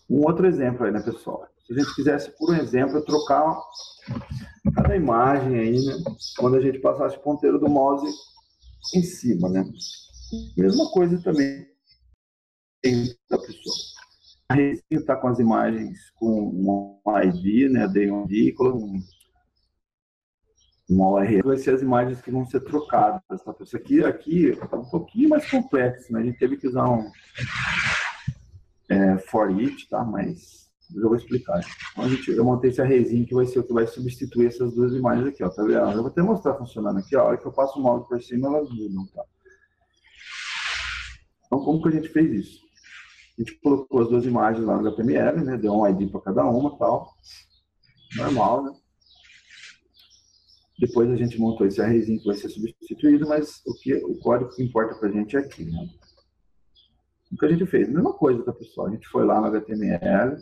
Um outro exemplo aí, né, pessoal? Se a gente quisesse, por um exemplo, trocar cada imagem aí, né? Quando a gente passasse o ponteiro do mouse em cima, né? Mesma coisa também da pessoa. A resenha está com as imagens com um ID, né? Dei um ID, uma URL, vai ser as imagens que vão ser trocadas. Tá? Isso aqui é um pouquinho mais complexo, né? A gente teve que usar um for each, tá? Mas eu vou explicar. Então, eu montei esse arrayzinho que vai ser o que vai substituir essas duas imagens aqui, ó. Tá vendo? Eu vou até mostrar funcionando aqui, ó. A hora que eu passo o mouse por cima, elas mudam, tá? Então, como que a gente fez isso? A gente colocou as duas imagens lá no HTML, né? Deu um ID para cada uma, tal. Normal, né? Depois a gente montou esse arrayzinho que vai ser substituído, mas o código que importa para a gente é aqui, né? O que a gente fez? A mesma coisa, tá, pessoal? A gente foi lá no HTML,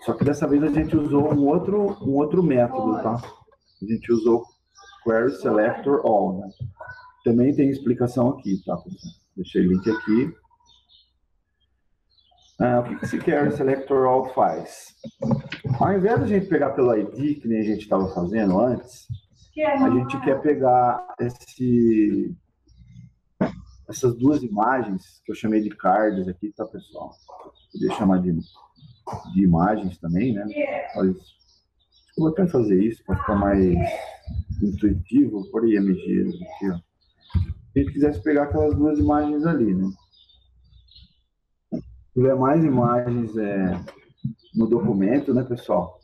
só que dessa vez a gente usou um outro método, tá? A gente usou Query Selector All, né? Também tem explicação aqui, tá, pessoal? Deixei o link aqui. O que esse Query Selector All faz? Ao invés de a gente pegar pelo ID, que nem a gente estava fazendo antes, a gente quer pegar essas duas imagens, que eu chamei de cards aqui, tá, pessoal? Podia chamar de imagens também, né? Mas eu vou até fazer isso para ficar mais intuitivo, por IMG aqui, ó. Se a gente quisesse pegar aquelas duas imagens ali, né? Se tiver mais imagens no documento, né, pessoal?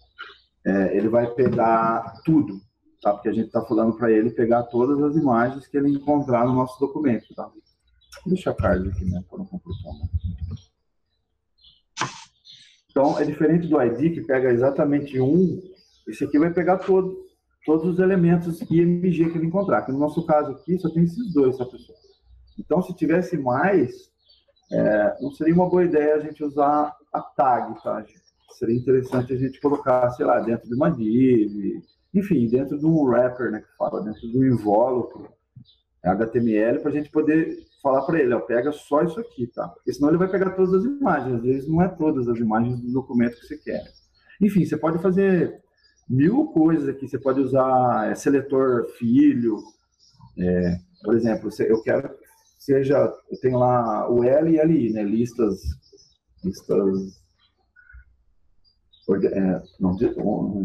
Ele vai pegar tudo, tá? Porque a gente está falando para ele pegar todas as imagens que ele encontrar no nosso documento, tá? Deixa a card aqui, né? Para não complicar. Então, é diferente do ID, que pega exatamente um. Esse aqui vai pegar todos os elementos IMG que ele encontrar. Que no nosso caso aqui, só tem esses dois, tá, pessoal? Então, se tivesse mais, não seria uma boa ideia a gente usar a tag, tá? Seria interessante a gente colocar, sei lá, dentro de uma div, enfim, dentro de um wrapper, né, que fala, dentro do invólucro HTML, para a gente poder falar para ele, ó, pega só isso aqui, tá? Porque senão ele vai pegar todas as imagens, às vezes não é todas as imagens do documento que você quer. Enfim, você pode fazer mil coisas aqui, você pode usar seletor filho, por exemplo, eu quero que seja, eu tenho lá o L e LI, né, listas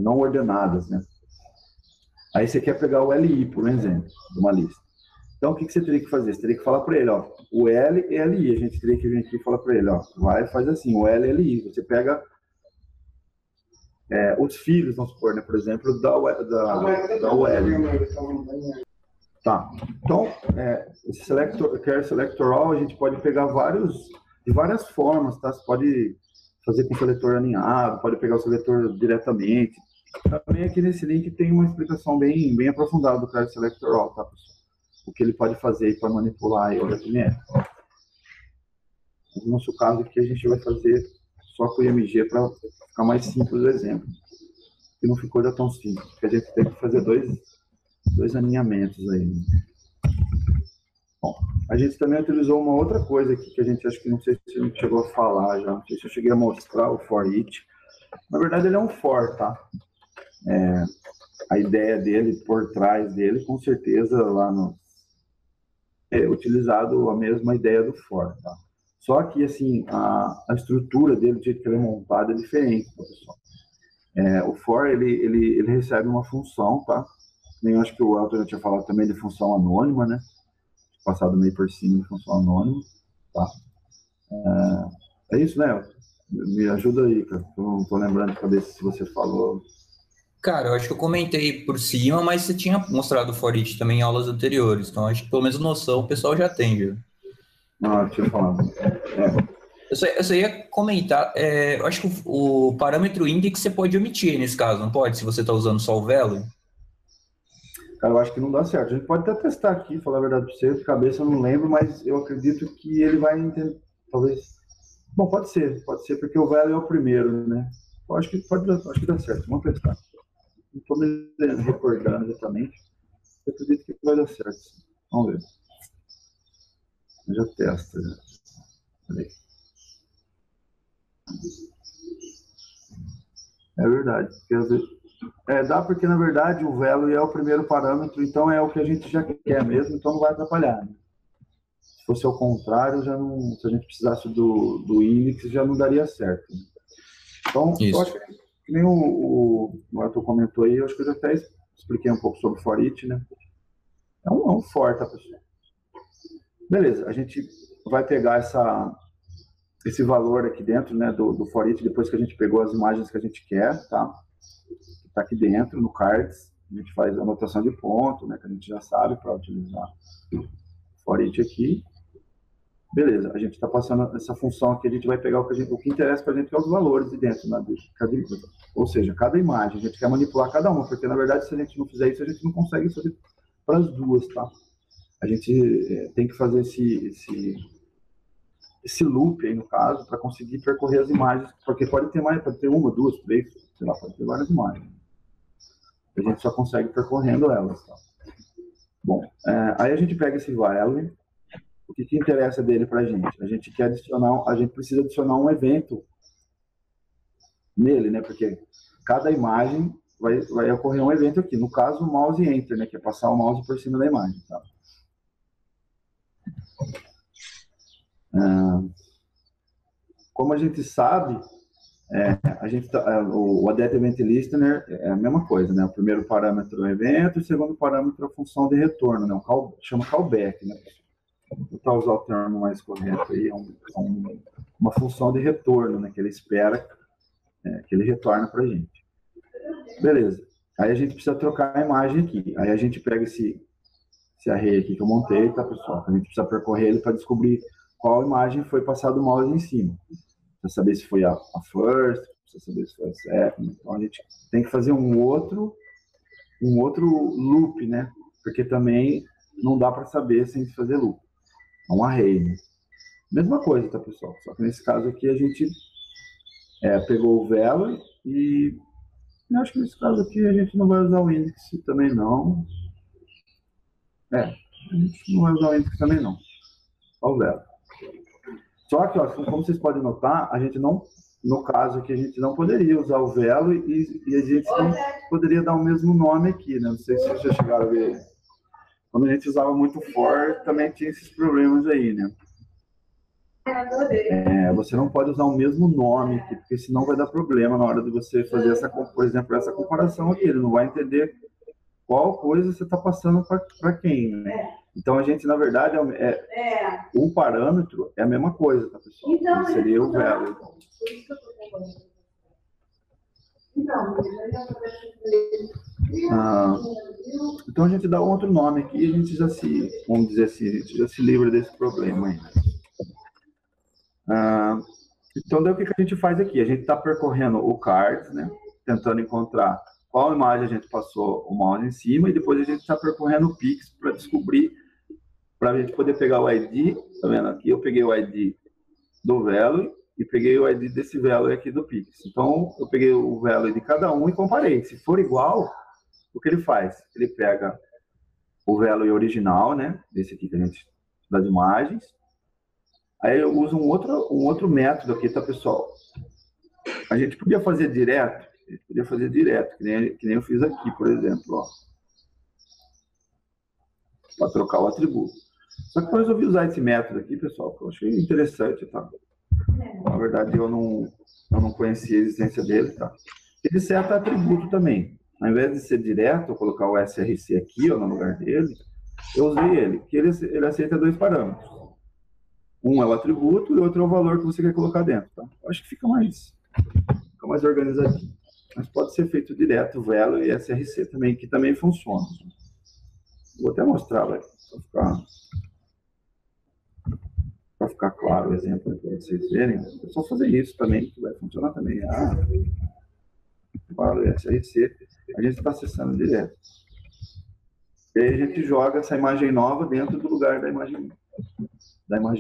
não ordenadas, né? Aí você quer pegar o LI, por exemplo, de uma lista. Então, o que você teria que fazer? Você teria que falar para ele, ó, o L e LI. A gente teria que vir aqui e falar para ele, ó, vai e faz assim, o L e LI. Você pega os filhos, vamos supor, né, por exemplo, da UL. Tá. Então, esse Query Selector All, a gente pode pegar de várias formas, tá? Você pode fazer com o seletor alinhado, pode pegar o seletor diretamente. Também aqui nesse link tem uma explicação bem aprofundada do Query Selector All, tá, pessoal? O que ele pode fazer para manipular o HTML. No nosso caso aqui, a gente vai fazer só com o IMG para ficar mais simples o exemplo. Que não ficou já tão simples, porque a gente tem que fazer dois alinhamentos aí. Bom, a gente também utilizou uma outra coisa aqui que a gente, acho que não sei se a gente chegou a falar já, não sei se eu cheguei a mostrar o for each. Na verdade, ele é um for, tá? A ideia dele, por trás dele, com certeza lá no utilizado a mesma ideia do for, tá? Só que, assim, a estrutura dele, do jeito que ele é montado, é diferente, tá, pessoal? O for, ele recebe uma função, tá? Nem acho que o Elton já tinha falado também de função anônima, né? Passado meio por cima de função anônima, tá? É isso, né, Elton? Me ajuda aí, cara. Não tô lembrando de cabeça se você falou. Cara, eu acho que eu comentei por cima, mas você tinha mostrado o for each também em aulas anteriores, então acho que pelo menos noção o pessoal já tem, viu? Ah, eu tinha falado. Eu só ia comentar, eu acho que o parâmetro index você pode omitir nesse caso, não pode? Se você está usando só o value. Cara, eu acho que não dá certo. A gente pode até testar aqui, falar a verdade para você. De cabeça eu não lembro, mas eu acredito que ele vai entender. Talvez. Bom, pode ser, porque o value é o primeiro, né? Eu acho que acho que dá certo. Vamos testar. Não estou me recordando exatamente. Eu acredito que vai dar certo. Vamos ver. Eu já testa. Já. Peraí. É verdade. Porque às vezes, dá porque, na verdade, o value é o primeiro parâmetro, então é o que a gente já quer mesmo, então não vai atrapalhar. Né? Se fosse ao contrário, já não, se a gente precisasse do index, já não daria certo. Né? Então, eu acho que nem o Arthur comentou aí, eu acho que eu já até expliquei um pouco sobre o for it, né? É um for, tá, pessoal? Beleza, a gente vai pegar esse valor aqui dentro, né, do for it, depois que a gente pegou as imagens que a gente quer, tá? Tá aqui dentro, no cards, a gente faz a anotação de ponto, né, que a gente já sabe para utilizar o for it aqui. Beleza, a gente está passando essa função aqui, a gente vai pegar o que interessa para a gente, que é os valores de dentro, né, ou seja, cada imagem, a gente quer manipular cada uma, porque na verdade se a gente não fizer isso, a gente não consegue fazer para as duas, tá? A gente tem que fazer esse loop aí, no caso, para conseguir percorrer as imagens, porque pode ter mais, pode ter uma, duas, três, sei lá, pode ter várias imagens. A gente só consegue percorrendo elas, tá? Bom, aí a gente pega esse value. O que interessa dele para a gente? A gente quer adicionar, a gente precisa adicionar um evento nele, né? Porque cada imagem vai ocorrer um evento aqui. No caso, o mouse enter, né? Que é passar o mouse por cima da imagem, tá? Como a gente sabe, o add event listener é a mesma coisa, né? O primeiro parâmetro é o evento, o segundo parâmetro é a função de retorno, né? Chama callback, né? Vou tentar usar o termo mais correto aí, uma função de retorno, né, que ele espera que ele retorne para a gente. Beleza. Aí a gente precisa trocar a imagem aqui. Aí a gente pega esse array aqui que eu montei, tá, pessoal? A gente precisa percorrer ele para descobrir qual imagem foi passado o mouse em cima. Precisa saber se foi a first, precisa saber se foi a second. Então a gente tem que fazer um outro loop, né? Porque também não dá para saber sem fazer loop. É um array, né? Mesma coisa, tá, pessoal? Só que nesse caso aqui a gente pegou o value e eu acho que nesse caso aqui a gente não vai usar o index também não. A gente não vai usar o index também não. Só o value. Só que, ó, como vocês podem notar, a gente não, no caso aqui, a gente não poderia usar o value e a gente não poderia dar o mesmo nome aqui, né? Não sei se vocês já chegaram a ver. Quando a gente usava muito for, também tinha esses problemas aí, né? Você não pode usar o mesmo nome aqui, porque senão vai dar problema na hora de você fazer por exemplo, essa comparação aqui. Ele não vai entender qual coisa você está passando para quem, né? Então a gente, na verdade, o parâmetro é a mesma coisa, tá, pessoal? Então, seria o value. Então a gente dá um outro nome aqui e a gente já vamos dizer assim, a gente já se livra desse problema aí. Então, daí o que a gente faz aqui? A gente está percorrendo o card, né? Tentando encontrar qual imagem a gente passou o mouse em cima e depois a gente está percorrendo o Pix para descobrir, para a gente poder pegar o ID. Tá vendo aqui? Eu peguei o ID do value e peguei o ID desse value aqui do Pix. Então, eu peguei o value de cada um e comparei. Se for igual, o que ele faz? Ele pega o value original, né? Desse aqui que a gente das imagens. Aí eu uso um outro método aqui, tá, pessoal? A gente podia fazer direto, que nem eu fiz aqui, por exemplo, ó. Para trocar o atributo. Só que eu resolvi usar esse método aqui, pessoal, que eu achei interessante, tá? Na verdade, eu não conhecia a existência dele, tá? Ele seta atributo também. Ao invés de ser direto, eu colocar o src aqui, ó, no lugar dele, eu usei ele, que ele aceita dois parâmetros. Um é o atributo e o outro é o valor que você quer colocar dentro, tá? Eu acho que fica mais organizadinho. Mas pode ser feito direto, value e src também, que também funciona. Vou até mostrar, para ficar claro o exemplo para vocês verem. É só fazer isso também, que vai funcionar também. Value e src, a gente está acessando direto. E aí a gente joga essa imagem nova dentro do lugar da imagem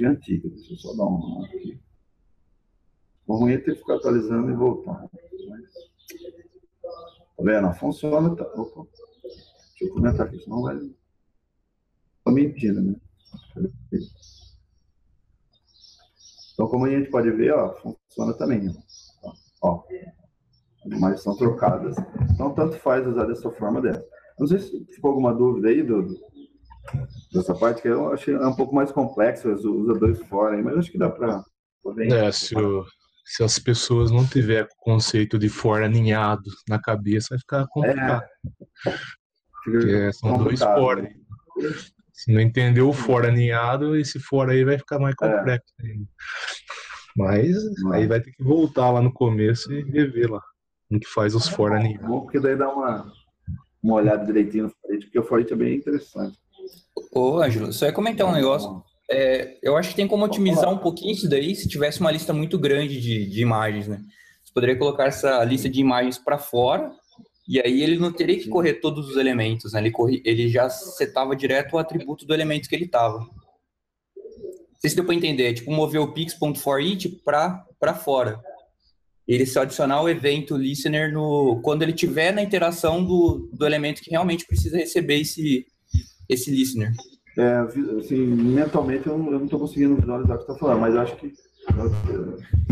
antiga. Deixa eu só dar um aqui. O ruim é ter que ficar atualizando e voltar. Tá vendo? Funciona. Tá. Opa. Deixa eu comentar aqui, senão vai. Tô mentindo, né? Então, como a gente pode ver, ó, funciona também. Ó, as imagens são trocadas. Então, tanto faz usar dessa forma dessa. Não sei se ficou alguma dúvida aí dessa parte, que eu achei um pouco mais complexo, usa dois fora aí, mas acho que dá para poder. Se as pessoas não tiverem o conceito de fora aninhado na cabeça, vai ficar complicado. Porque são dois fora. Né? Se não entender o fora aninhado, esse fora aí vai ficar mais complexo ainda. Mas aí vai ter que voltar lá no começo e rever lá como que faz os fora aninhados. Bom, porque daí dá uma olhada direitinho no forete, porque o forete é bem interessante. Ô, Ângelo, só ia comentar um negócio. Eu acho que tem como otimizar um pouquinho isso daí se tivesse uma lista muito grande de imagens, né? Você poderia colocar essa lista de imagens para fora e aí ele não teria que correr todos os elementos, né? Ele já setava direto o atributo do elemento que ele estava. Não sei se deu para entender. É tipo mover o pix.forEach para fora. Ele só adicionar o evento listener quando ele tiver na interação do elemento que realmente precisa receber esse listener. Assim, mentalmente eu não estou conseguindo visualizar o que você está falando, mas eu acho que...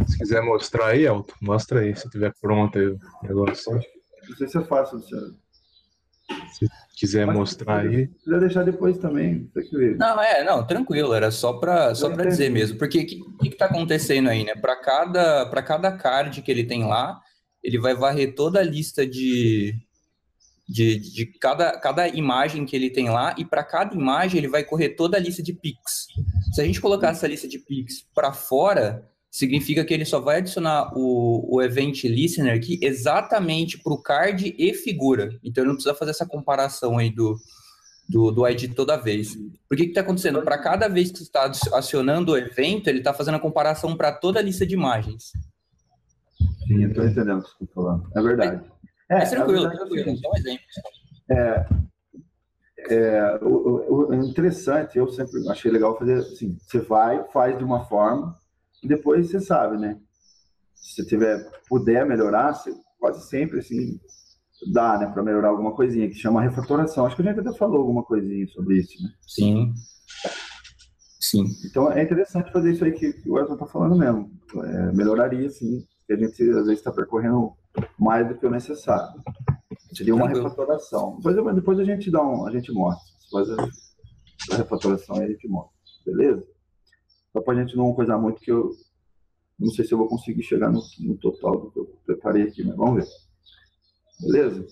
Se quiser mostrar aí, Elton, mostra aí, se tiver pronto aí o negócio. Não sei se é fácil, se quiser mostrar aí. Se quiser deixar depois também, tem que ver. Não, tranquilo, era só para dizer mesmo, porque o que está acontecendo aí, né? Para cada card que ele tem lá, ele vai varrer toda a lista de cada imagem que ele tem lá, e para cada imagem ele vai correr toda a lista de pics. Se a gente colocar essa lista de pics para fora, significa que ele só vai adicionar o event listener aqui exatamente para o card e figura. Então ele não precisa fazer essa comparação aí do ID toda vez. Por que está acontecendo? Para cada vez que você está acionando o evento, ele está fazendo a comparação para toda a lista de imagens. Sim, eu estou entendendo o que você está falando. É verdade. Mas tranquilo, só um exemplo. O interessante, eu sempre achei legal fazer assim, você faz de uma forma e depois você sabe, né? Se você puder melhorar, você quase sempre assim, dá, né, para melhorar alguma coisinha, que chama refatoração. Acho que a gente até falou alguma coisinha sobre isso, né? Sim. Então é interessante fazer isso aí que o Elton está falando mesmo. Melhoraria, sim, porque a gente às vezes está percorrendo mais do que o necessário. Seria uma refatoração. Depois a gente a gente mostra. Depois a refatoração a gente mostra. Beleza? Só para a gente não coisar muito, que eu não sei se eu vou conseguir chegar no total do que eu preparei aqui, mas vamos ver. Beleza?